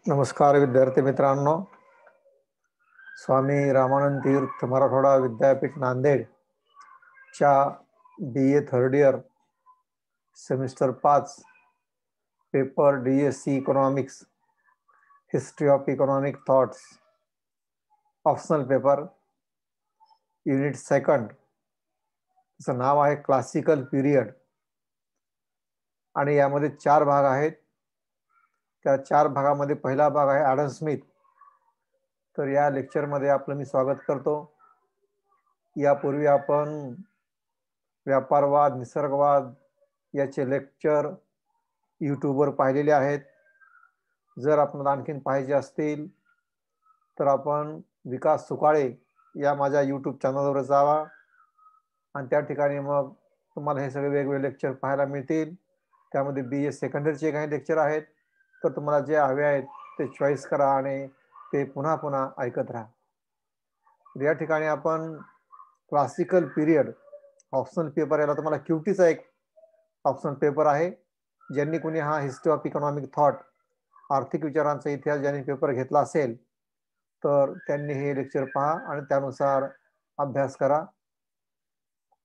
नमस्कार विद्यार्थी मित्रांनो. स्वामी रामानंद तीर्थ मराठवाडा विद्यापीठ नांदेड च्या BA third year semester 5 paper DSC economics history of economic thoughts optional paper unit second, त्याचं नाव आहे क्लासिकल पीरियड आणि यामध्ये 4 भाग आहेत. त्या 4 भागामध्ये पहिला भाग आहे ॲडम स्मिथ. तर या लेक्चरमध्ये आपलं मी स्वागत करतो. यापूर्वी आपण व्यापारवाद, निसर्गवाद याचे लेक्चर यूट्यूबवर पाहिलेले आहेत. जर आपल्याला आणखीन पाहिजे असतील तर आपण विकास सुकाळे या माझ्या यूट्यूब चॅनलवर जावा आणि त्या ठिकाणी मग तुम्हाला हे सगळे वेगवेगळे लेक्चर पाहायला मिळतील. त्यामध्ये BA सेकंडरीचे काही लेक्चर आहेत. तर तुम्हाला जे हवे आहेत ते चॉईस करा आणि ते पुन्हा पुन्हा ऐकत राहा. या ठिकाणी आपण क्लासिकल पीरियड ऑप्शनल पेपर याला तुम्हाला क्यूटीचा एक ऑप्शनल पेपर आहे. ज्यांनी कोणी हा हिस्ट्री ऑफ इकॉनॉमिक थॉट आर्थिक विचारांचा इतिहास ज्यांनी पेपर घेतला असेल तर त्यांनी हे लेक्चर पहा आणि त्यानुसार अभ्यास करा.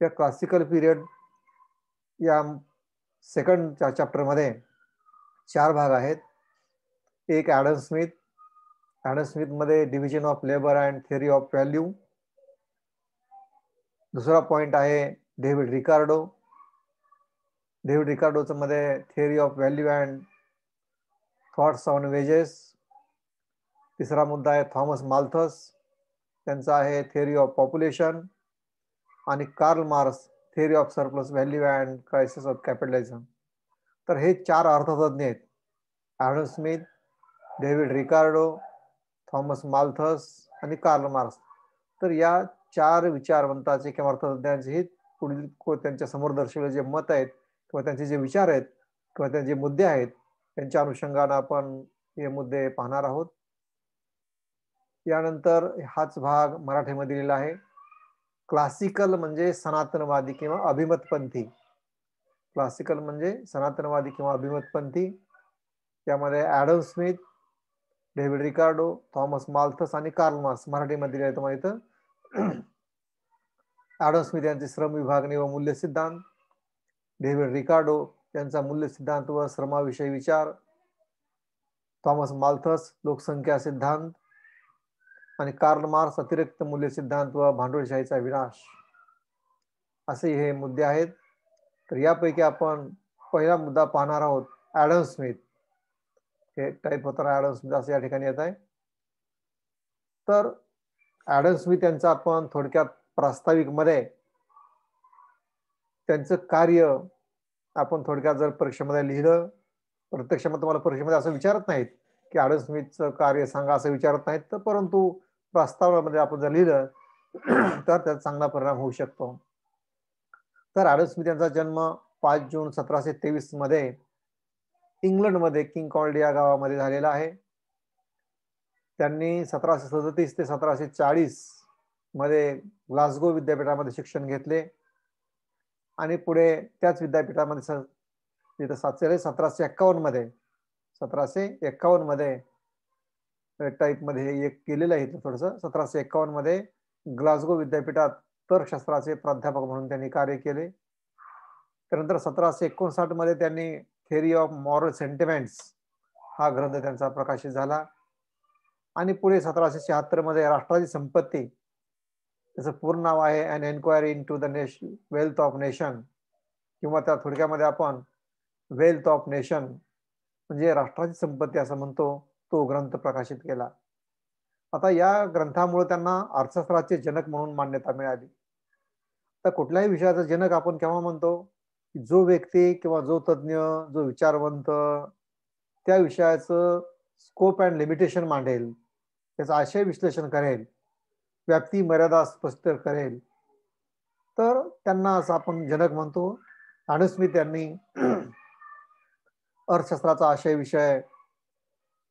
या क्लासिकल पीरियड या सेकंड चॅप्टरमध्ये 4 भाग आहेत. एक ॲडम स्मिथ. ॲडम स्मिथमध्ये division of labour and theory of value. दुसरा पॉइंट आहे डेव्हिड रिकार्डो. डेव्हिड रिकार्डोचं मध्ये theory of value and thoughts on wages. तिसरा मुद्दा आहे थॉमस माल्थस, त्यांचा आहे थिअरी ऑफ पॉप्युलेशन. आणि Karl Marx theory of surplus value and crisis of capitalism. तर हे 4 अर्थतज्ञ आहेत: Adam Smith, David Ricardo, Thomas Malthus आणि कार्ल मार्क्स. तर या 4 विचारवंताचे किंवा अर्थतज्ञांचे हे पुढील त्यांच्या समोर दर्शवलेले जे मत आहेत किंवा त्यांचे जे विचार आहेत किंवा त्यांचे जे मुद्दे आहेत त्यांच्या अनुषंगाने आपण हे मुद्दे पाहणार आहोत. यानंतर हाच भाग मराठीमध्ये दिलेला आहे. क्लासिकल म्हणजे सनातनवादी किंवा अभिमतपंथी. क्लासिकल म्हणजे सनातनवादी किंवा अभिमतपंथी. त्यामध्ये Adam Smith, David Ricardo, Thomas Malthus आणि कार्ल मार्क्स मराठीमध्ये दिले आहे तुम्हाला इथं. ॲडम स्मिथ यांचे श्रम विभागणी व मूल्य सिद्धांत, डेव्हिड रिकार्डो यांचा मूल्य सिद्धांत व श्रमाविषयी विचार, थॉमस माल्थस लोकसंख्या सिद्धांत आणि कार्ल मार्क्स अतिरिक्त मूल्य सिद्धांत व भांडवलशाहीचा विनाश. असे हे मुद्दे आहेत. तर यापैकी आपण पहिला मुद्दा पाहणार आहोत ॲडम स्मिथ. हे टाईप होताना ॲडम स्मिथ असं या ठिकाणी येत आहे. तर ॲडम स्मिथ यांचं आपण थोडक्यात प्रास्ताविक मध्ये त्यांचं कार्य आपण थोडक्यात जर परीक्षेमध्ये लिहिलं, प्रत्यक्षात तुम्हाला परीक्षेमध्ये असं विचारत नाहीत की ॲडम स्मिथचं कार्य सांगा असं विचारत नाहीत, तर परंतु प्रस्तावामध्ये आपण जर लिहिलं तर त्याचा चांगला परिणाम होऊ शकतो. तर ॲडम स्मिथ यांचा जन्म 5 जून 1723 मध्ये इंग्लंडमध्ये किंग कॉल्ड या गावामध्ये झालेला आहे. त्यांनी 1737 ते 1740 मध्ये ग्लासगो विद्यापीठामध्ये शिक्षण घेतले आणि पुढे त्याच विद्यापीठामध्ये 1751 मध्ये टाईप मध्ये एक केलेलं आहे थोडंसं. 1751 मध्ये ग्लासगो विद्यापीठात तर्कशास्त्राचे प्राध्यापक म्हणून त्यांनी कार्य केले. त्यानंतर 1759 मध्ये त्यांनी थिअरी ऑफ मॉरल सेंटिमेंट्स हा ग्रंथ त्यांचा प्रकाशित झाला आणि पुढे 1776 मध्ये राष्ट्राची संपत्ती, त्याचं पूर्ण नाव आहे an enquiry into the wealth of nation किंवा त्या थोडक्यामध्ये आपण वेल्थ ऑफ नेशन म्हणजे राष्ट्राची संपत्ती असं म्हणतो, तो ग्रंथ प्रकाशित केला. आता या ग्रंथामुळे त्यांना अर्थशास्त्राचे जनक म्हणून मान्यता मिळाली. तर कुठल्याही विषयाचा जनक आपण केव्हा म्हणतो? जो व्यक्ती किंवा जो तज्ञ, जो विचारवंत त्या विषयाचं स्कोप अँड लिमिटेशन मांडेल, त्याचं आशय विश्लेषण करेल, व्याप्ती मर्यादा स्पष्ट करेल, तर त्यांना असं आपण जनक म्हणतो. ॲडम स्मिथ यांनी अर्थशास्त्राचा आशय विषय,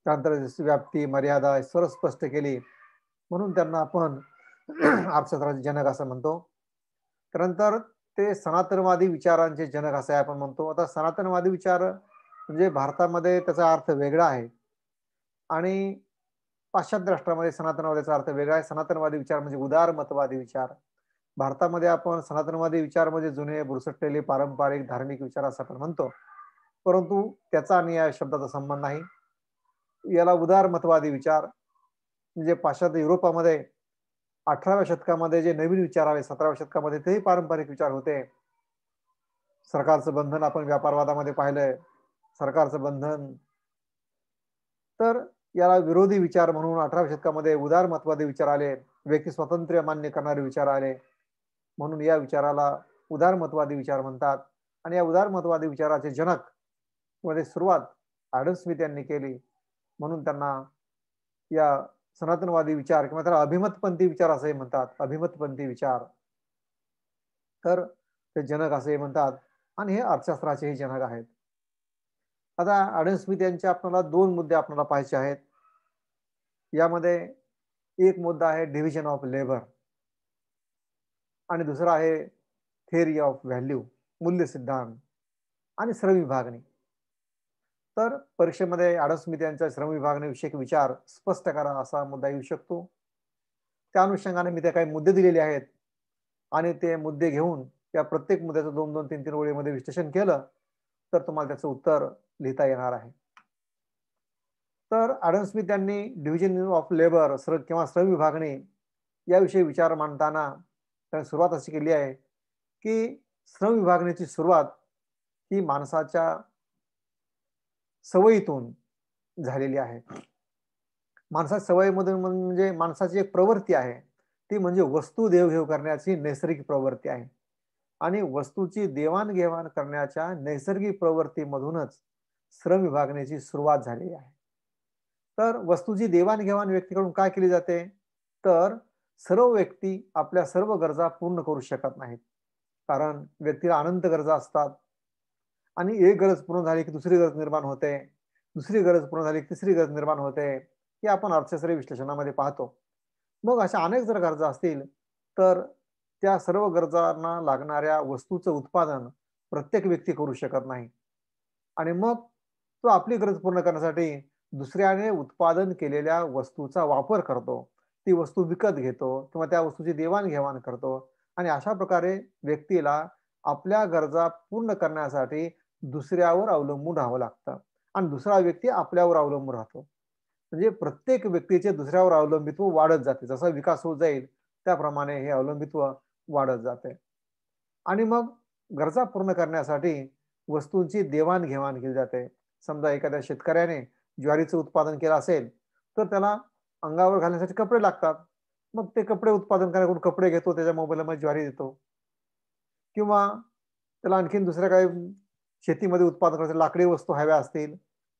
त्यानंतर व्याप्ती मर्यादा सर्व स्पष्ट केली, म्हणून त्यांना आपण अर्थशास्त्राचे जनक असं म्हणतो. त्यानंतर ते सनातनवादी विचारांचे जनक असं आपण म्हणतो. आता सनातनवादी विचार म्हणजे भारतामध्ये त्याचा अर्थ वेगळा आहे आणि पाश्चात्य राष्ट्रामध्ये सनातनवादाचा अर्थ वेगळा आहे. सनातनवादी विचार म्हणजे उदारमतवादी विचार. भारतामध्ये आपण सनातनवादी विचार म्हणजे जुने बुरसटलेले पारंपरिक धार्मिक विचार असं आपण म्हणतो. परंतु त्याचा आणि या शब्दाचा संबंध नाही. याला उदारमतवादी विचार म्हणजे पाश्चात्य युरोपामध्ये 18व्या शतकामध्ये जे नवीन विचार आले 17व्या शतकामध्ये तेही पारंपरिक विचार होते. सरकारचं बंधन आपण व्यापारवादामध्ये पाहिलंय. सरकारचं बंधन तर याला विरोधी विचार म्हणून 18व्या शतकामध्ये उदारमतवादी विचार आले. व्यक्ती स्वातंत्र्य मान्य करणारे विचार आले. म्हणून या विचाराला उदारमतवादी विचार म्हणतात. आणि या उदारमतवादी विचाराचे जनक मध्ये सुरुवात ॲडम स्मिथ यांनी केली. म्हणून त्यांना या सनातनवादी विचार किंवा त्याला अभिमतपंथी विचार असे म्हणतात. अभिमतपंथी विचार तर ते जनक असे म्हणतात आणि हे अर्थशास्त्राचेही जनक आहेत. आता ॲडम स्मिथ यांचे आपल्याला 2 मुद्दे आपल्याला पाहायचे आहेत. यामध्ये एक मुद्दा आहे डिव्हिजन ऑफ लेबर आणि दुसरा आहे थिअरी ऑफ व्हॅल्यू मूल्य सिद्धांत आणि श्रम विभागणी. तर परीक्षेमध्ये ॲडम स्मिथ यांच्या श्रम विभागणीविषयक विचार स्पष्ट करा असा मुद्दा येऊ शकतो. त्या अनुषंगाने मी ते काही मुद्दे दिलेले आहेत आणि ते मुद्दे घेऊन त्या प्रत्येक मुद्द्याचं 2-2, 3-3 ओळीमध्ये विश्लेषण केलं तर तुम्हाला त्याचं उत्तर लिहिता येणार आहे. तर ॲडम स्मिथ यांनी डिव्हिजन ऑफ लेबर किंवा श्रम विभागणी याविषयी विचार मांडताना त्यांनी सुरुवात अशी केली आहे की श्रम विभागणीची सुरुवात ही माणसाच्या सवयीतून झालेली आहे. माणसाच्या सवयीमधून म्हणजे माणसाची एक प्रवृत्ती आहे ती म्हणजे वस्तू देवघेव करण्याची नैसर्गिक प्रवृत्ती आहे आणि वस्तूची देवाणघेवाण करण्याच्या नैसर्गिक प्रवृत्तीमधूनच श्रम विभागणीची सुरुवात झालेली आहे. तर वस्तूची देवाणघेवाण व्यक्तीकडून काय केली जाते तर सर्व व्यक्ती आपल्या सर्व गरजा पूर्ण करू शकत नाहीत. कारण व्यक्तीला अनंत गरजा असतात आणि एक गरज पूर्ण झाली की दुसरी गरज निर्माण होते. दुसरी गरज पूर्ण झाली की तिसरी गरज निर्माण होते. हे आपण अर्थशास्त्रीय विश्लेषणामध्ये पाहतो. मग अशा अनेक जर गरजा असतील तर त्या सर्व गरजांना लागणाऱ्या वस्तूचं उत्पादन प्रत्येक व्यक्ती करू शकत नाही आणि मग तो आपली गरज पूर्ण करण्यासाठी दुसऱ्याने उत्पादन केलेल्या वस्तूचा वापर करतो. ती वस्तू विकत घेतो किंवा त्या वस्तूची देवाणघेवाण करतो आणि अशा प्रकारे व्यक्तीला आपल्या गरजा पूर्ण करण्यासाठी दुसऱ्यावर अवलंबून राहावं लागतं आणि दुसरा व्यक्ती आपल्यावर अवलंबून राहतो. म्हणजे प्रत्येक व्यक्तीचे दुसऱ्यावर अवलंबित्व वाढत जाते. जसा विकास होत जाईल त्याप्रमाणे हे अवलंबित्व वाढत जाते आणि मग गरजा पूर्ण करण्यासाठी वस्तूंची देवाणघेवाण केली जाते. समजा एखाद्या शेतकऱ्याने ज्वारीचं उत्पादन केलं असेल तर त्याला अंगावर घालण्यासाठी कपडे लागतात. मग ते कपडे उत्पादन करण्याकडून कपडे घेतो, त्याच्या मोबदल्यामध्ये ज्वारी देतो किंवा त्याला आणखीन दुसऱ्या काही शेतीमध्ये उत्पादन करायचं लाकडी वस्तू हव्या असतील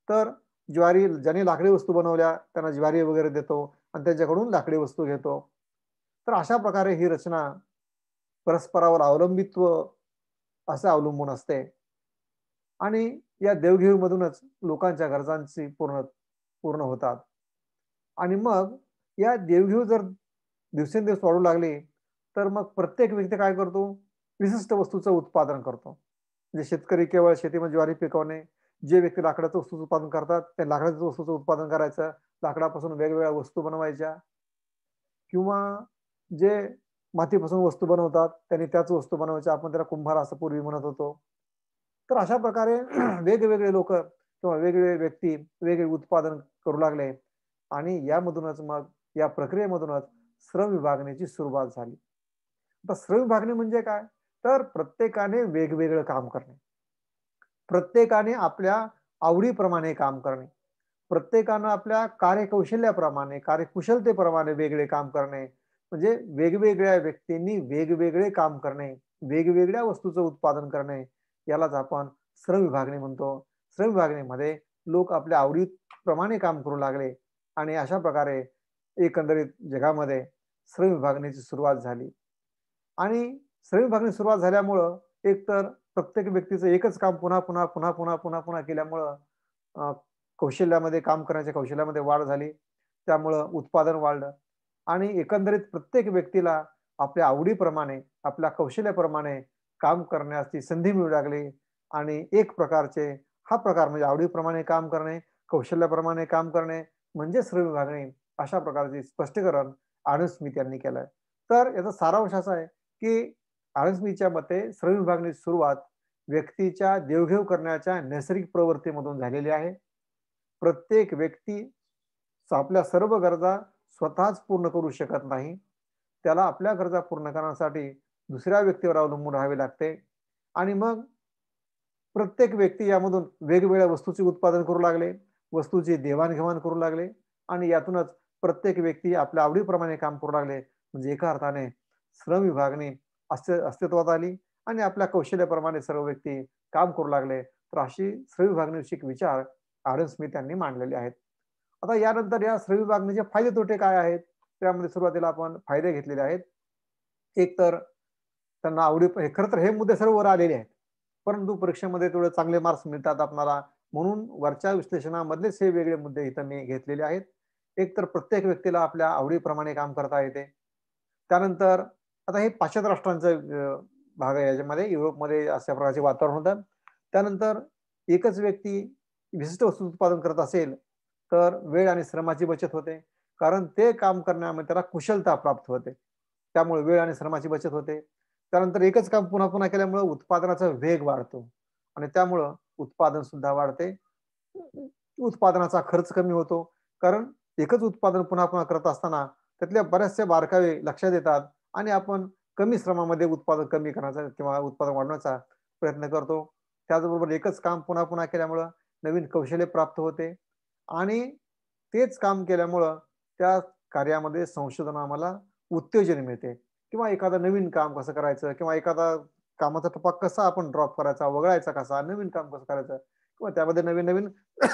तर ज्वारी ज्याने लाकडी वस्तू बनवल्या त्यांना ज्वारी वगैरे देतो आणि त्याच्याकडून लाकडी वस्तू घेतो. तर अशा प्रकारे ही रचना परस्परावर अवलंबित्व असं अवलंबून असते आणि या देवघेवीमधूनच लोकांच्या गरजांची पूर्ण होतात आणि मग या देवघेव जर दिवसेंदिवस वाढू लागली तर मग प्रत्येक व्यक्ती काय करतो विशिष्ट वस्तूचं उत्पादन करतो. म्हणजे शेतकरी केवळ शेतीमध्ये ज्वारी पिकवणे, जे व्यक्ती लाकडाचं वस्तूचं उत्पादन करतात त्या लाकडाच्या वस्तूचं उत्पादन करायचं, लाकडापासून वेगवेगळ्या वस्तू बनवायच्या किंवा जे मातीपासून वस्तू बनवतात त्यांनी त्याच वस्तू बनवायच्या. आपण त्याला कुंभार असं पूर्वी म्हणत होतो. तर अशा प्रकारे वेगवेगळे लोक किंवा वेगवेगळे व्यक्ती वेगवेगळे उत्पादन करू लागले आणि यामधूनच मग या प्रक्रियेमधूनच श्रम विभागणीची सुरुवात झाली. आता श्रम विभागणी म्हणजे काय तर प्रत्येकाने वेगवेगळं काम करणे, प्रत्येकाने आपल्या आवडीप्रमाणे काम करणे, प्रत्येकानं आपल्या कार्यकौशल्याप्रमाणे कार्यकुशलतेप्रमाणे वेगळे काम करणे. म्हणजे वेगवेगळ्या व्यक्तींनी वेगवेगळे काम करणे, वेगवेगळ्या वस्तूचं उत्पादन करणे यालाच आपण श्रम विभागणी म्हणतो. श्रम विभागणीमध्ये लोक आपल्या आवडीप्रमाणे काम करू लागले आणि अशा प्रकारे एकंदरीत जगामध्ये श्रम विभागणीची सुरुवात झाली आणि श्रम विभागणी सुरुवात झाल्यामुळं एकतर प्रत्येक व्यक्तीचं एकच काम पुन्हा पुन्हा पुन्हा पुन्हा पुन्हा पुन्हा केल्यामुळं कौशल्यामध्ये काम करण्याच्या कौशल्यामध्ये वाढ झाली. त्यामुळं उत्पादन वाढलं आणि एकंदरीत प्रत्येक व्यक्तीला आपल्या आवडीप्रमाणे आपल्या कौशल्याप्रमाणे काम करण्याची संधी मिळू लागली आणि एक प्रकारचे हा प्रकार म्हणजे आवडीप्रमाणे काम करणे, कौशल्याप्रमाणे काम करणे म्हणजे श्रम विभागणी, अशा प्रकारचे स्पष्टीकरण आडम स्मिथ यांनी केलंय. तर याचा सारांश असा आहे, की आडम स्मिथच्या मते श्रम विभागणीची सुरुवात व्यक्तीच्या देवघेव करण्याच्या नैसर्गिक प्रवृत्तीमधून झालेली आहे. प्रत्येक व्यक्ती आपल्या सर्व गरजा स्वतःच पूर्ण करू शकत नाही. त्याला आपल्या गरजा पूर्ण करण्यासाठी दुसऱ्या व्यक्तीवर अवलंबून राहावे लागते आणि मग प्रत्येक व्यक्ती यामधून वेगवेगळ्या वस्तूचे उत्पादन करू लागले, वस्तूची देवाणघेवाण करू लागले आणि यातूनच प्रत्येक व्यक्ती आपल्या आवडीप्रमाणे काम करू लागले. म्हणजे एका अर्थाने श्रम विभागणी अस्तित्वात आली आणि आपल्या कौशल्याप्रमाणे सर्व व्यक्ती काम करू लागले. तर अशी श्रम विभागणीविषयक विचार आडम स्मिथ यांनी मांडलेले आहेत. आता यानंतर या श्रम विभागणीचे फायदे तोटे काय आहेत? त्यामध्ये सुरुवातीला आपण फायदे घेतलेले आहेत. एक तर त्यांना खरं तर हे मुद्दे सर्व वर आलेले आहेत. परंतु परीक्षेमध्ये थोडे चांगले मार्क्स मिळतात आपल्याला म्हणून वरच्या विश्लेषणामधलेच हे वेगळे मुद्दे इथं मी घेतलेले आहेत. एक तर प्रत्येक व्यक्तीला आपल्या आवडीप्रमाणे काम करता येते. त्यानंतर आता हे पाश्चात्य राष्ट्रांचा भाग आहे याच्यामध्ये युरोपमध्ये अशा प्रकारचे वातावरण होतं. त्यानंतर एकच व्यक्ती विशिष्ट वस्तू उत्पादन करत असेल तर वेळ आणि श्रमाची बचत होते. कारण ते काम करण्यामध्ये त्याला कुशलता प्राप्त होते. त्यामुळे वेळ आणि श्रमाची बचत होते. त्यानंतर एकच काम पुन्हा पुन्हा केल्यामुळे उत्पादनाचा वेग वाढतो आणि त्यामुळं उत्पादन सुद्धा वाढते. उत्पादनाचा खर्च कमी होतो. कारण एकच उत्पादन पुन्हा पुन्हा करत असताना त्यातल्या बऱ्याचशा बारकावे लक्षात येतात आणि आपण कमी श्रमामध्ये उत्पादन कमी करण्याचा किंवा उत्पादन वाढवण्याचा प्रयत्न करतो. त्याचबरोबर एकच काम पुन्हा पुन्हा केल्यामुळं नवीन कौशल्य प्राप्त होते आणि तेच काम केल्यामुळं त्या कार्यामध्ये संशोधन आम्हाला उत्तेजन मिळते किंवा एखादं नवीन काम कसं करायचं किंवा एखादा कामाचा टप्पा कसा आपण ड्रॉप करायचा, वगळायचा कसा, नवीन काम कसं करायचं किंवा त्यामध्ये नवीन-नवीन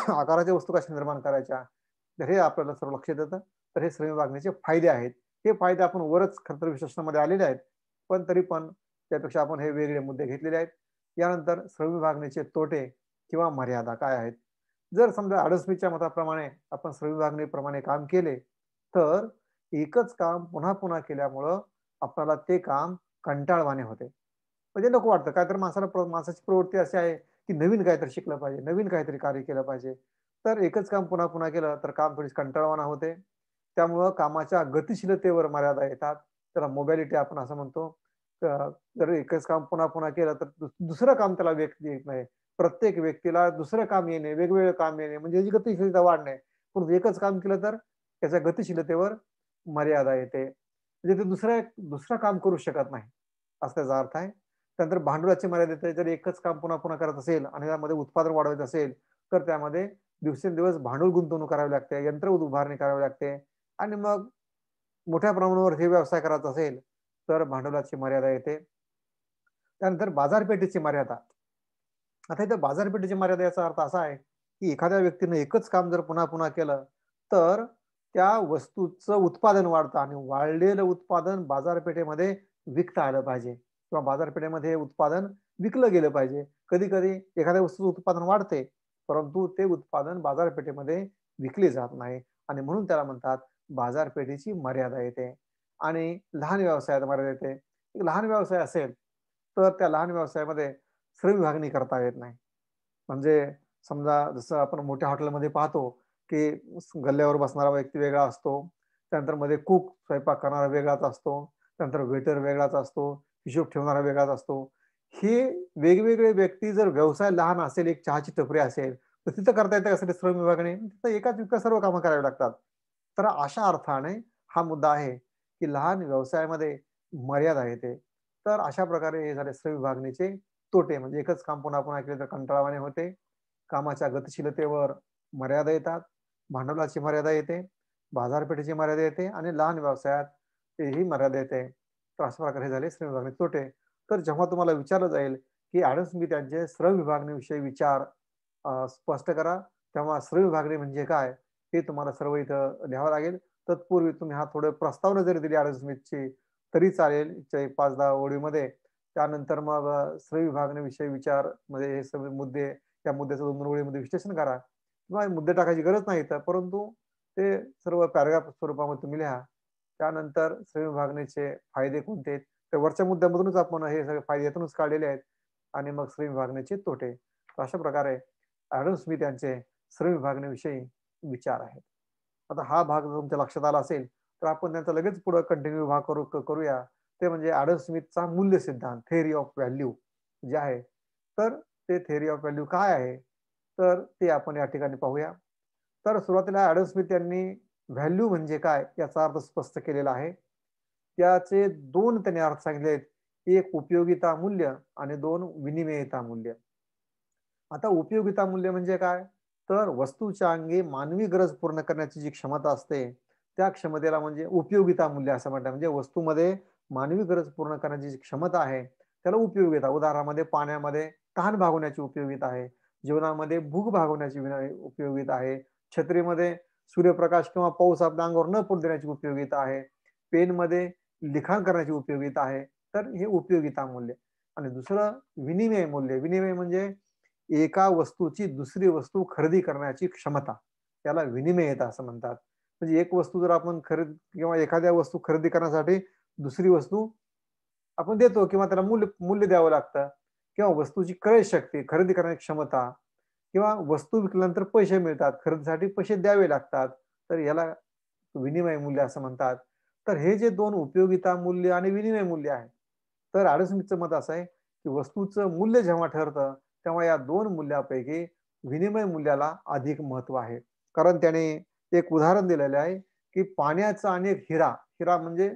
आकाराच्या वस्तू कशा निर्माण करायच्या. तर हे आपल्याला सर्व लक्षात येतं. तर हे श्रम विभागणीचे फायदे आहेत. हे फायदे आपण वरच खरं तर विश्लेषणामध्ये आलेले आहेत. पण तरी पण त्यापेक्षा आपण हे वेगळे मुद्दे घेतलेले आहेत. यानंतर श्रम विभागणीचे तोटे किंवा मर्यादा काय आहेत? जर समजा आडम स्मिथच्या मताप्रमाणे आपण श्रम विभागणीप्रमाणे काम केले, तर एकच काम पुन्हा पुन्हा केल्यामुळं आपल्याला ते काम कंटाळवाणे होते. म्हणजे नको वाटतं. काय तर माणसाची प्रवृत्ती अशी आहे, की नवीन काहीतरी शिकलं पाहिजे, नवीन काहीतरी कार्य केलं पाहिजे. तर एकच काम पुन्हा पुन्हा केलं तर काम थोडी कंटाळवाणा होते. त्यामुळं कामाच्या गतिशीलतेवर मर्यादा येतात. त्याला मोबॅलिटी आपण असं म्हणतो. जर एकच काम पुन्हा पुन्हा केलं तर दुसरं काम त्याला व्यक्ती येत नाही. प्रत्येक व्यक्तीला दुसरं काम येणे, वेगवेगळं काम येणे म्हणजे याची गतिशीलता वाढणे. पण एकच काम केलं तर त्याच्या गतिशीलतेवर मर्यादा येते. म्हणजे ते दुसरं काम करू शकत नाही, असा त्याचा अर्थ आहे. त्यानंतर भांडवलाची मर्यादा येते. जर एकच काम पुन्हा पुन्हा करत असेल आणि त्यामध्ये उत्पादन वाढवायचं असेल, तर त्यामध्ये दिवसेंदिवस भांडवल गुंतवणूक करावी लागते, यंत्र उभारणी करावी लागते आणि मग मोठ्या प्रमाणावर हे व्यवसाय करायचा असेल, तर भांडवलाची मर्यादा येते. त्यानंतर बाजारपेठेची मर्यादा. आता इथं बाजारपेठेची मर्यादा याचा अर्थ असा आहे, की एखाद्या व्यक्तीने एकच काम जर पुन्हा पुन्हा केलं, तर त्या वस्तूचं उत्पादन वाढतं आणि वाढलेलं उत्पादन बाजारपेठेमध्ये विकता आलं पाहिजे किंवा बाजारपेठेमध्ये हे उत्पादन विकलं गेलं पाहिजे. कधी-कधी एखाद्या वस्तूचं उत्पादन वाढते, परंतु ते उत्पादन बाजारपेठेमध्ये विकले जात नाही आणि म्हणून त्याला म्हणतात बाजारपेठेची मर्यादा येते आणि लहान व्यवसायात मर्यादा येते. एक लहान व्यवसाय असेल, तर त्या लहान व्यवसायामध्ये श्रम विभागणी करता येत नाही. म्हणजे समजा जसं आपण मोठ्या हॉटेलमध्ये पाहतो, की गल्ल्यावर बसणारा व्यक्ती वेगळा असतो. त्यानंतर मध्ये कुक स्वयंपाक करणारा वेगळाच असतो. त्यानंतर वेटर वेगळाच असतो. हिशोब ठेवणारा वेगळाच असतो. हे वेगवेगळे व्यक्ती जर व्यवसाय लहान असेल, एक चहाची टपरी असेल, तर तिथं करता येतं का श्रम विभागणी? तिथं एकाच व्यक्तीला सर्व कामं करावी लागतात. तर अशा अर्थाने हा मुद्दा आहे, की लहान व्यवसायामध्ये मर्यादा येते. तर अशा प्रकारे हे झाले श्रम विभागणीचे तोटे. म्हणजे एकच काम पुन्हा पुन्हा केले तर कंटाळवाणे होते. कामाच्या गतिशीलतेवर मर्यादा येतात. भांडवलाची मर्यादा येते. बाजारपेठेची मर्यादा येते आणि लहान व्यवसायात ही मर्यादा येते. तर अशा प्रकारे झाले श्रम विभागणी तोटे. तर जेव्हा तुम्हाला विचारलं जाईल, की ॲडम स्मिथ यांचे श्रम विभागणीविषयी विचार स्पष्ट करा. तेव्हा श्रम विभागणी म्हणजे काय? हे तुम्हाला सर्व इथं लिहावं लागेल. तत्पूर्वी तुम्ही हा थोडं प्रस्तावना जरी दिली ॲडम स्मिथची तरी चालेल. 5-10 ओळीमध्ये. त्यानंतर मग श्रम विभागणीविषयी विचार म्हणजे हे सगळे मुद्दे, त्या मुद्द्याचं 2 ओळीमध्ये विश्लेषण करा किंवा मुद्दे टाकायची गरज नाही इथं. परंतु ते सर्व पॅराग्राफ स्वरूपामध्ये तुम्ही लिहा. त्यानंतर श्रम विभागणीचे फायदे कोणते आहेत? त्या वरच्या मुद्द्यामधूनच आपण हे सगळे फायदे यातूनच काढलेले आहेत आणि मग श्रम विभागणीचे तोटे. तर अशा प्रकारे ॲडम स्मिथ यांचे श्रम विभागणीविषयी विचार आहेत. आता हा भाग जर तुमच्या लक्षात आला असेल तर आपण त्यांचा लगेच पुढे कंटिन्यू भाग करूया. ते म्हणजे ॲडम स्मिथचा मूल्य सिद्धांत, थेअरी ऑफ व्हॅल्यू जे आहे. तर ते थेअरी ऑफ व्हॅल्यू काय आहे तर ते आपण या ठिकाणी पाहूया. तर सुरुवातीला ॲडम स्मिथ यांनी व्हॅल्यू म्हणजे काय याचा अर्थ स्पष्ट केलेला आहे. त्याचे दोन त्यांनी अर्थ सांगितले आहेत. एक उपयोगिता मूल्य आणि दोन विनिमयता मूल्य. आता उपयोगिता मूल्य म्हणजे काय तर वस्तूच्या अंगी मानवी गरज पूर्ण करण्याची जी क्षमता असते त्या क्षमतेला म्हणजे उपयोगिता मूल्य असं म्हणतात. म्हणजे वस्तूमध्ये मानवी गरज पूर्ण करण्याची जी क्षमता आहे त्याला उपयोगिता. उदाहरणामध्ये पाण्यामध्ये तहान भागवण्याची उपयोगिता आहे, जीवनामध्ये भूक भागवण्याची उपयोगिता आहे, छत्रीमध्ये सूर्यप्रकाश किंवा पाऊस आपल्या अंगावर न पडू देण्याची उपयोगिता आहे, पेनमध्ये लिखाण करण्याची उपयोगिता आहे. तर हे उपयोगिता मूल्य. आणि दुसरं विनिमय मूल्य. विनिमय म्हणजे एका वस्तूची दुसरी वस्तू खरेदी करण्याची क्षमता, त्याला विनिमयता असं म्हणतात. म्हणजे एक वस्तू जर आपण खरेदी किंवा एखाद्या वस्तू खरेदी करण्यासाठी दुसरी वस्तू आपण देतो किंवा त्याला मूल्य मूल्य द्यावं लागतं किंवा वस्तूची क्रय शक्ती, खरेदी करण्याची क्षमता किंवा वस्तू विकल्यानंतर पैसे मिळतात, खरेदीसाठी पैसे द्यावे लागतात. तर याला विनिमय मूल्य असं म्हणतात. तर हे जे दोन उपयोगिता मूल्य आणि विनिमय मूल्य आहे. तर ॲडम स्मिथचं मत असं आहे की वस्तूचं मूल्य जेव्हा ठरतं तेव्हा या दोन मूल्यापैकी विनिमय मूल्याला अधिक महत्व आहे. कारण त्याने एक उदाहरण दिलेलं आहे की पाण्याचा आणि एक हिरा, हिरा म्हणजे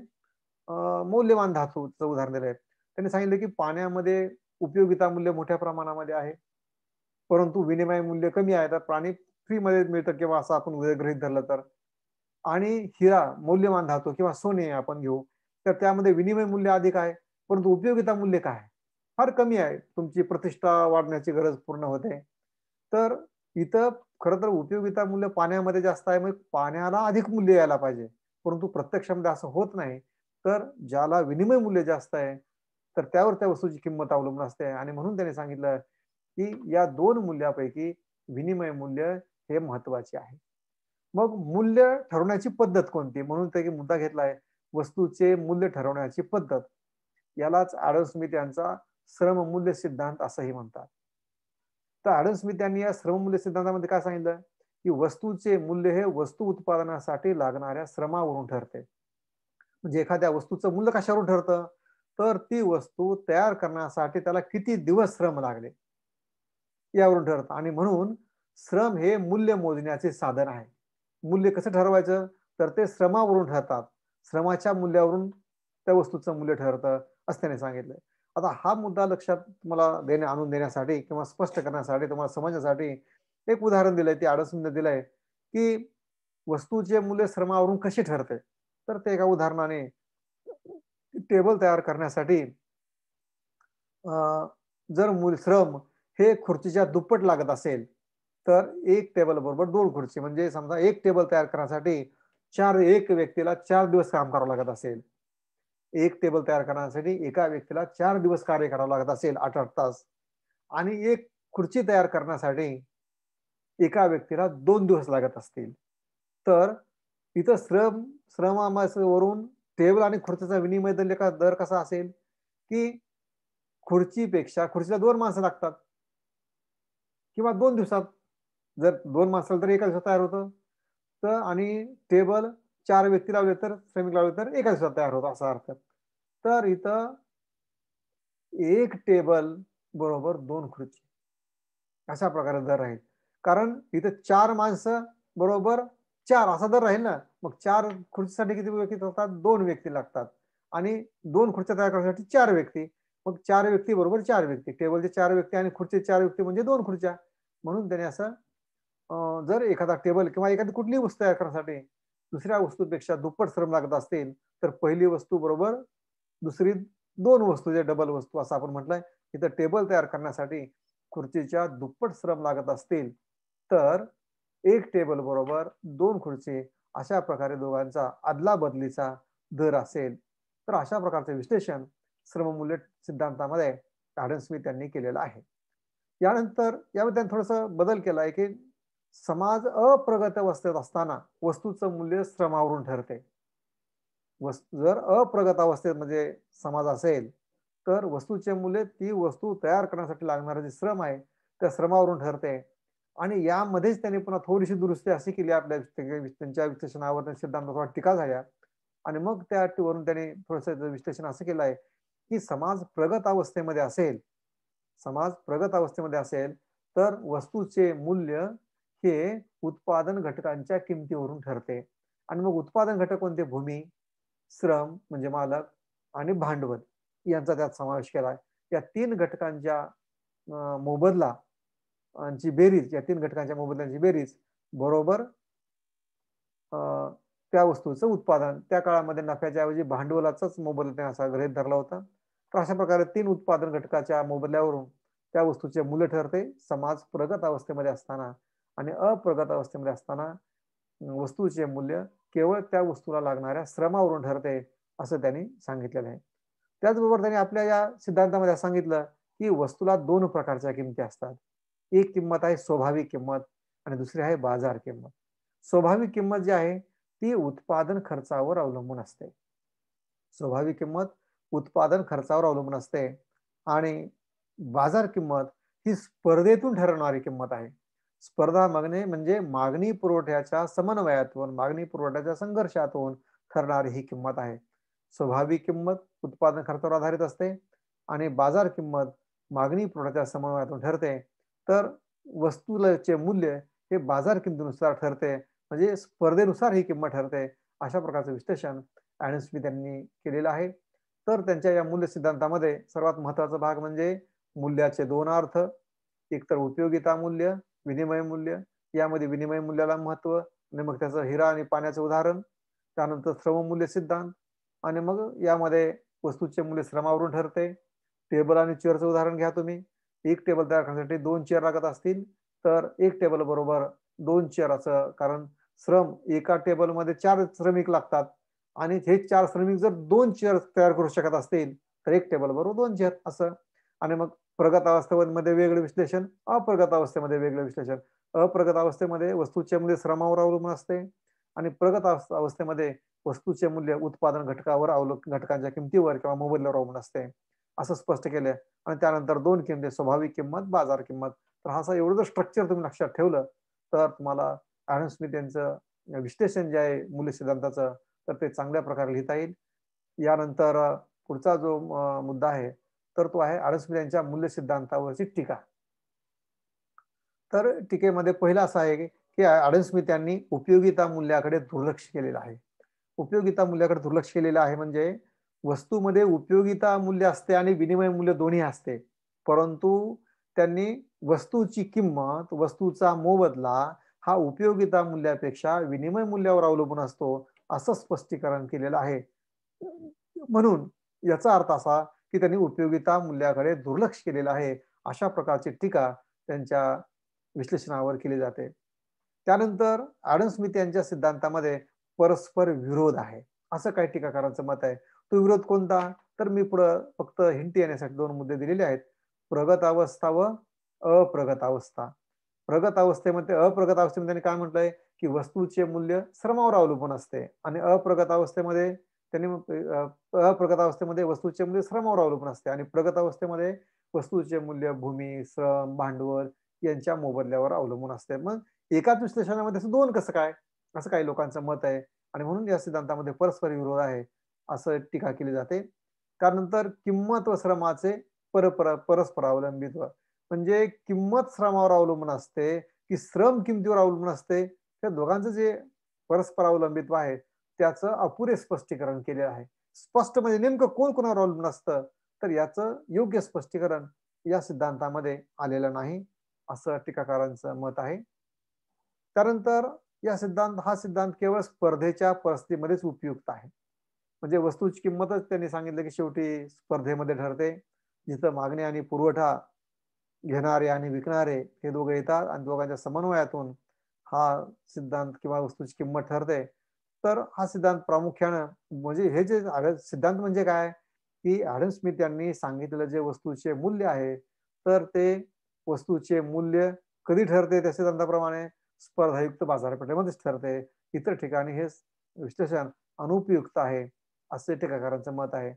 मौल्यवान धातूचं उदाहरण दिलं आहे. त्यांनी सांगितलं की पाण्यामध्ये उपयोगिता मूल्य मोठ्या प्रमाणामध्ये आहे, परंतु विनिमय मूल्य कमी आहे. तर पाणी फ्रीमध्ये मिळतं किंवा असं आपण गृहीत धरलं तर. आणि हिरा मौल्यवान धातू किंवा सोने आपण घेऊ तर त्यामध्ये विनिमय मूल्य अधिक आहे, परंतु उपयोगिता मूल्य काय आहे फार कमी आहे. तुमची प्रतिष्ठा वाढण्याची गरज पूर्ण होते. तर इथं खरं तर उपयोगिता मूल्य पाण्यामध्ये जास्त आहे, मग पाण्याला अधिक मूल्य यायला पाहिजे, परंतु प्रत्यक्षामध्ये असं होत नाही. तर ज्याला विनिमय मूल्य जास्त आहे तर त्यावर त्या वस्तूची किंमत अवलंबून असते. आणि म्हणून त्याने सांगितलं की या दोन मूल्यापैकी विनिमय मूल्य हे महत्वाचे आहे. मग मूल्य ठरवण्याची पद्धत कोणती म्हणून त्याने मुद्दा घेतलाय, वस्तूचे मूल्य ठरवण्याची पद्धत. यालाच ॲडम स्मिथ यांचा श्रममूल्य सिद्धांत असंही म्हणतात. तर ॲडम स्मिथ यांनी या श्रममूल्य सिद्धांतामध्ये काय सांगितलं की वस्तूचे मूल्य हे वस्तू उत्पादनासाठी लागणाऱ्या श्रमावरून ठरते. म्हणजे एखाद्या वस्तूचं मूल्य कशावरून ठरतं तर ती वस्तू तयार करण्यासाठी त्याला किती दिवस श्रम लागले यावरून ठरतं. आणि म्हणून श्रम हे मूल्य मोजण्याचे साधन आहे. मूल्य कसं ठरवायचं तर ते श्रमावरून ठरतात. श्रमाच्या मूल्यावरून त्या वस्तूचं मूल्य ठरतं असं त्याने सांगितलं. आता हा मुद्दा लक्षात तुम्हाला आणून देण्यासाठी किंवा स्पष्ट करण्यासाठी तुम्हाला समजण्यासाठी एक उदाहरण दिलंय, ते ॲडम स्मिथने दिलंय की वस्तूचे मूल्य श्रमावरून कसे ठरते. तर ते एका उदाहरणाने टेबल तयार करण्यासाठी जर मूल श्रम हे खुर्चीच्या दुप्पट लागत असेल तर एक टेबल बरोबर दोन खुर्ची. म्हणजे समजा एक टेबल तयार करण्यासाठी एक व्यक्तीला 4 दिवस काम करावं लागत असेल, एक टेबल तयार करण्यासाठी एका व्यक्तीला 4 दिवस कार्य करावं लागत असेल, 8-8 तास. आणि एक खुर्ची तयार करण्यासाठी एका व्यक्तीला 2 दिवस लागत असतील. तर इथं श्रमावरून टेबल आणि खुर्चीचा विनिमय दर कसा असेल की खुर्चीला 2 माणसं लागतात किंवा 2 दिवसात. जर 2 माणसाला तर एका दिवसात तयार होतं. तर आणि टेबल 4 व्यक्ती लावले तर श्रमिक लावले तर एका दिवसात तयार होतं असा अर्थ. तर इथं एक टेबल बरोबर 2 खुर्ची अशा प्रकारे दर राहील. कारण इथे 4 माणसं बरोबर 4 असा दर राहील ना. मग 4 खुर्चीसाठी किती व्यक्ती लागतात 2 व्यक्ती लागतात. आणि 2 खुर्च्या तयार करण्यासाठी 4 व्यक्ती. मग 4 व्यक्ती बरोबर 4 व्यक्ती, टेबलचे 4 व्यक्ती आणि खुर्चीचे 4 व्यक्ती म्हणजे 2 खुर्च्या. म्हणून त्याने असं जर एखादा टेबल किंवा एखादी कुठलीही वस्तू तयार करण्यासाठी दुसऱ्या वस्तूपेक्षा दुप्पट श्रम लागत असतील तर पहिली वस्तू बरोबर दुसरी 2 वस्तू जे डबल वस्तू असं आपण म्हटलंय. इथं टेबल तयार करण्यासाठी खुर्चीच्या दुप्पट श्रम लागत असतील तर एक टेबल बरोबर 2 खुर्ची अशा प्रकारे दोघांचा अदला बदलीचा दर असेल. तर अशा प्रकारचे विश्लेषण श्रममूल्य सिद्धांतामध्ये ॲडम स्मिथ यांनी केलेलं आहे. यानंतर यामध्ये त्यांनी थोडासा बदल केला आहे की समाज अप्रगत अवस्थेत असताना वस्तूचं मूल्य श्रमावरून ठरते. जर अप्रगत अवस्थेत म्हणजे समाज असेल तर वस्तूचे मूल्य ती वस्तू तयार करण्यासाठी लागणारे जे श्रम आहे त्या श्रमावरून ठरते. आणि यामध्येच त्यांनी पुन्हा थोडीशी दुरुस्ती अशी केली आपल्या त्यांच्या विश्लेषणावर, सिद्धांतावर टीका झाल्या आणि मग त्या वरून त्यांनी थोडंसं विश्लेषण असं केलं आहे की समाज प्रगत अवस्थेमध्ये असेल, समाज प्रगत अवस्थेमध्ये असेल तर वस्तूचे मूल्य हे उत्पादन घटकांच्या किमतीवरून ठरते. आणि मग उत्पादन घटक कोणते? भूमी, श्रम म्हणजे मालक आणि भांडवल यांचा त्यात समावेश केला आहे. या तीन घटकांच्या मोबदला ची बेरीज, या तीन घटकांच्या मोबदल्याची बेरीज बरोबर त्या वस्तूचं उत्पादन. त्या काळामध्ये नफ्याच्या ऐवजी भांडवलाचाच मोबदला असा गृहीत धरला होता. तर अशा प्रकारे तीन उत्पादन घटकाच्या मोबदल्यावरून त्या वस्तूचे मूल्य ठरते समाज प्रगत अवस्थेमध्ये असताना. आणि अप्रगत अवस्थेमध्ये असताना वस्तूचे मूल्य केवळ त्या वस्तूला लागणाऱ्या श्रमावरून ठरते, असं त्यांनी सांगितलेलं आहे. त्याचबरोबर त्यांनी आपल्या या सिद्धांतामध्ये सांगितलं की वस्तूला दोन प्रकारच्या किमती असतात. एक किंमत आहे स्वाभाविक किंमत आणि दुसरी आहे बाजार किंमत. स्वाभाविक किंमत जी आहे ती उत्पादन खर्चावर अवलंबून असते. स्वाभाविक किंमत उत्पादन खर्चावर अवलंबून असते आणि बाजार किंमत ही स्पर्धेतून ठरवणारी किंमत आहे. स्पर्धा मागणी म्हणजे मागणी पुरवठ्याच्या समन्वयातून, मागणी पुरवठ्याच्या संघर्षातून ठरणारी ही किंमत आहे. स्वाभाविक किंमत उत्पादन खर्चावर आधारित असते आणि बाजार किंमत मागणी पुरवठ्याच्या समन्वयातून ठरते. तर वस्तूचे मूल्य हे बाजार किमतीनुसार ठरते, म्हणजे स्पर्धेनुसार ही किंमत ठरते. अशा प्रकारचं विश्लेषण ॲडम स्मिथ यांनी केलेलं आहे. तर त्यांच्या या मूल्य सिद्धांतामध्ये सर्वात महत्वाचा भाग म्हणजे मूल्याचे दोन अर्थ, एक तर उपयोगिता मूल्य, विनिमय मूल्य. यामध्ये विनिमय मूल्याला महत्व आणि मग त्याचं हिरा आणि पाण्याचं उदाहरण, त्यानंतर श्रममूल्य सिद्धांत आणि मग यामध्ये वस्तूचे मूल्य श्रमावरून ठरते. टेबल आणि चेअरचं उदाहरण घ्या तुम्ही. एक टेबल तयार करण्यासाठी दोन चेअर लागत असतील तर एक टेबल बरोबर दोन चेअर असं, कारण श्रम एका टेबलमध्ये 4 श्रमिक लागतात आणि हे 4 श्रमिक जर दोन चेअर तयार करू शकत असतील तर एक टेबल बरोबर दोन चेअर असं. आणि मग प्रगत अवस्थेमध्ये वेगळं विश्लेषण, अप्रगत अवस्थेमध्ये वेगळं विश्लेषण. अप्रगत अवस्थेमध्ये वस्तूचे मूल्य श्रमावर अवलंबून असते आणि प्रगत अवस्थेमध्ये वस्तूचे मूल्य उत्पादन घटकावर घटकांच्या किमतीवर किंवा मोबदल्यावर अवलंबून असते, असं स्पष्ट केलं. आणि त्यानंतर दोन किमती, स्वाभाविक किंमत, बाजार किंमत. तर असं एवढं जर स्ट्रक्चर तुम्ही लक्षात ठेवलं तर तुम्हाला ॲडम स्मिथ यांचं विश्लेषण जे आहे मूल्य सिद्धांताचं तर ते चांगल्या प्रकारे लिहिता येईल. यानंतर पुढचा जो मुद्दा आहे तर तो आहे ॲडम स्मिथ यांच्या मूल्य सिद्धांतावरची टीका. तर टीकेमध्ये पहिला असा आहे की ॲडम स्मिथ यांनी उपयोगिता मूल्याकडे दुर्लक्ष केलेलं आहे. उपयोगिता मूल्याकडे दुर्लक्ष केलेलं आहे म्हणजे वस्तूमध्ये उपयोगिता मूल्य असते आणि विनिमय मूल्य दोन्ही असते, परंतु त्यांनी वस्तूची किंमत, वस्तूचा मोबदला हा उपयोगिता मूल्यापेक्षा विनिमय मूल्यावर अवलंबून असतो, असं स्पष्टीकरण केलेलं आहे. म्हणून याचा अर्थ असा की त्यांनी उपयोगिता मूल्याकडे दुर्लक्ष केलेलं आहे, अशा प्रकारची टीका त्यांच्या विश्लेषणावर केली जाते. त्यानंतर ॲडम स्मिथ यांच्या सिद्धांतामध्ये परस्पर विरोध आहे, असं काही टीकाकारांचं मत आहे. तो विरोध कोणता? तर मी पुढं फक्त हिंट येण्यासाठी दोन मुद्दे दिलेले आहेत. प्रगत अवस्था व अप्रगत अवस्था. प्रगत अवस्थेमध्ये, अप्रगत अवस्थेमध्ये त्यांनी काय म्हटलंय की वस्तूचे मूल्य श्रमावर अवलंबून असते आणि अप्रगत अवस्थेमध्ये त्यांनी अप्रगत अवस्थेमध्ये वस्तूचे मूल्य श्रमावर अवलंबून असते आणि प्रगत अवस्थेमध्ये वस्तूचे मूल्य भूमी, श्रम, भांडवल यांच्या मोबदल्यावर अवलंबून असते. मग एकाच विश्लेषणामध्ये असं दोन कसं काय, असं काही लोकांचं मत आहे आणि म्हणून या सिद्धांतामध्ये परस्पर विरोध आहे, असं टीका केली जाते. त्यानंतर किंमत व श्रमाचे परस्पर अवलंबित्व, म्हणजे किंमत श्रमावर अवलंबून असते की श्रम किमतीवर अवलंबून असते, त्या दोघांचं जे परस्पर अवलंबित्व आहे त्याचं अपुरे स्पष्टीकरण केले आहे. स्पष्ट म्हणजे नेमकं कोण कोणावर अवलंबून असतं तर याचं योग्य स्पष्टीकरण या सिद्धांतामध्ये आलेलं नाही, असं टीकाकारांचं मत आहे. त्यानंतर हा सिद्धांत केवळ स्पर्धेच्या परिस्थितीमध्येच उपयुक्त आहे. म्हणजे वस्तूची किंमतच त्यांनी सांगितलं की शेवटी स्पर्धेमध्ये ठरते, जिथं मागणी आणि पुरवठा, घेणारे आणि विकणारे हे दोघे येतात आणि दोघांच्या समन्वयातून हा सिद्धांत किंवा वस्तूची किंमत ठरते. तर हा सिद्धांत प्रामुख्यानं म्हणजे हे जे सिद्धांत म्हणजे काय की ॲडम स्मिथ यांनी सांगितलेलं जे वस्तूचे मूल्य आहे तर ते वस्तूचे मूल्य कधी ठरते त्या सिद्धांताप्रमाणे स्पर्धायुक्त बाजारपेठेमध्येच ठरते. इतर ठिकाणी हे विश्लेषण अनुपयुक्त आहे, असे टीकाकारांचं मत आहे.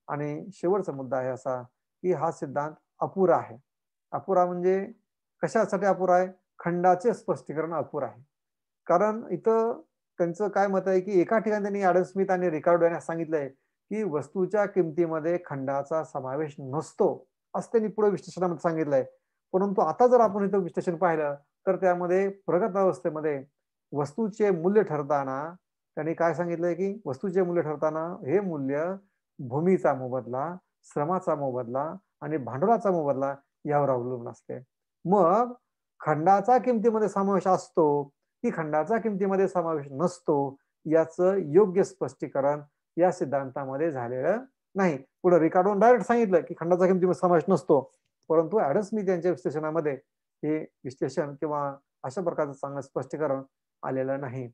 आणि शेवटचा मुद्दा आहे असा की हा सिद्धांत अपुरा आहे. अपुरा म्हणजे कशासाठी अपुरा आहे? खंडाचे स्पष्टीकरण अपुर आहे. कारण इथं त्यांचं काय मत आहे, की एका ठिकाणी त्यांनी ॲडम स्मिथ आणि रिकार्डो यांनी सांगितलंय, की वस्तूच्या किमतीमध्ये खंडाचा समावेश नसतो, असं त्यांनी पुढे विश्लेषणामध्ये सांगितलंय. परंतु आता जर आपण इथं विश्लेषण पाहिलं, तर त्यामध्ये प्रगत अवस्थेमध्ये वस्तूचे मूल्य ठरताना त्यांनी काय सांगितलंय, की वस्तूचे मूल्य ठरताना हे मूल्य भूमीचा मोबदला, श्रमाचा मोबदला आणि भांडवलाचा मोबदला यावर अवलंबून असते. मग खंडाचा किमतीमध्ये समावेश असतो की खंडाचा किमतीमध्ये समावेश नसतो, याचं योग्य स्पष्टीकरण या सिद्धांतामध्ये झालेलं नाही. पुढे रिकार्डोने डायरेक्ट सांगितलं की खंडाचा किमतीमध्ये समावेश नसतो. परंतु ॲडम स्मिथ यांच्या विश्लेषणामध्ये हे विश्लेषण किंवा अशा प्रकारचं चांगलं स्पष्टीकरण आलेलं नाही.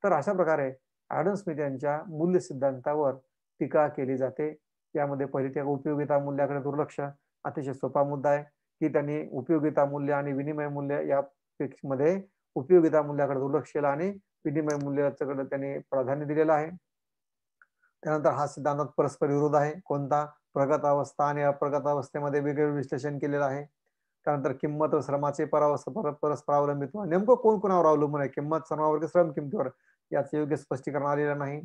तर अशा प्रकारे ॲडम स्मिथ यांच्या मूल्य सिद्धांतावर टीका केली जाते. यामध्ये पहिली त्या उपयोगिता मूल्याकडे दुर्लक्ष, अतिशय सोपा मुद्दा आहे, की त्यांनी उपयोगिता मूल्य आणि विनिमय मूल्य या मध्ये उपयोगिता मूल्याकडे दुर्लक्ष केलं आणि विनिमय मूल्याकडे त्यांनी प्राधान्य दिलेलं आहे. त्यानंतर हा सिद्धांतात परस्पर विरोध आहे. कोणता? प्रगत अवस्था आणि अप्रगत अवस्थेमध्ये वेगवेगळे विश्लेषण केलेलं आहे. त्यानंतर किंमत व श्रमाचे परस्पर अवलंबित्व. नेमकं कोण कोणावर अवलंबून आहे? किंमत श्रमावर की श्रम किमतीवर? याचं योग्य स्पष्टीकरण आलेलं नाही.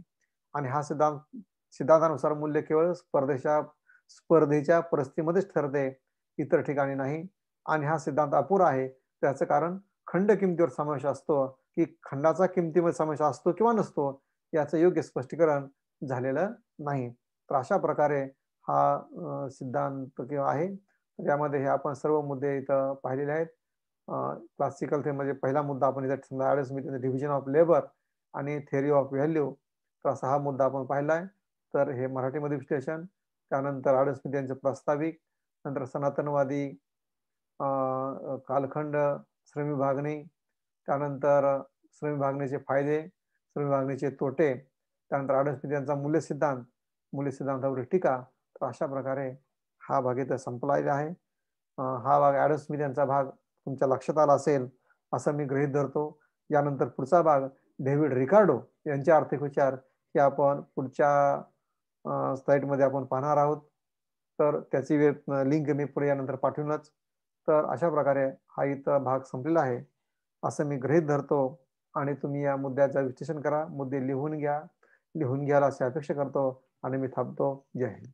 आणि हा सिद्धांतानुसार मूल्य केवळ स्पर्धेच्या परिस्थितीमध्येच ठरते, इतर ठिकाणी नाही. आणि हा सिद्धांत अपुरा आहे. त्याचं कारण खंड किमतीवर समावेश असतो की खंडाचा किमतीमध्ये समावेश असतो किंवा नसतो, याचं योग्य स्पष्टीकरण झालेलं नाही. तर अशा प्रकारे हा सिद्धांत किंवा आहे. यामध्ये हे आपण सर्व मुद्दे इथं पाहिलेले आहेत. क्लासिकल म्हणजे पहिला मुद्दा आपण इथं Adam Smith division of labour आणि थिअरी ऑफ व्हॅल्यू, तर असा हा मुद्दा आपण पाहिला आहे. तर हे मराठीमध्ये विश्लेषण, त्यानंतर ॲडम स्मिथ यांचे प्रास्ताविक, नंतर सनातनवादी कालखंड, श्रम विभागणी, त्यानंतर श्रम विभागणीचे फायदे, श्रम विभागणीचे तोटे, त्यानंतर ॲडम स्मिथ यांचा मूल्य सिद्धांतावरील टीका. तर अशा प्रकारे हा भाग इथं संपलेला आहे. हा भाग ॲडम स्मिथ यांचा भाग तुमच्या लक्षात आला असेल असं मी गृहीत धरतो. यानंतर पुढचा भाग डेव्हिड रिकार्डो यांचे आर्थिक विचार हे आपण पुढच्या स्लाइडमध्ये आपण पाहणार आहोत. तर त्याची लिंक मी पुढे यानंतर पाठवूनच. तर अशा प्रकारे हा इथं भाग संपलेला आहे असं मी गृहीत धरतो. आणि तुम्ही या मुद्द्याचं विश्लेषण करा, मुद्दे लिहून घ्या, लिहून घ्यायला अशी अपेक्षा करतो आणि मी थांबतो. जय हिंद.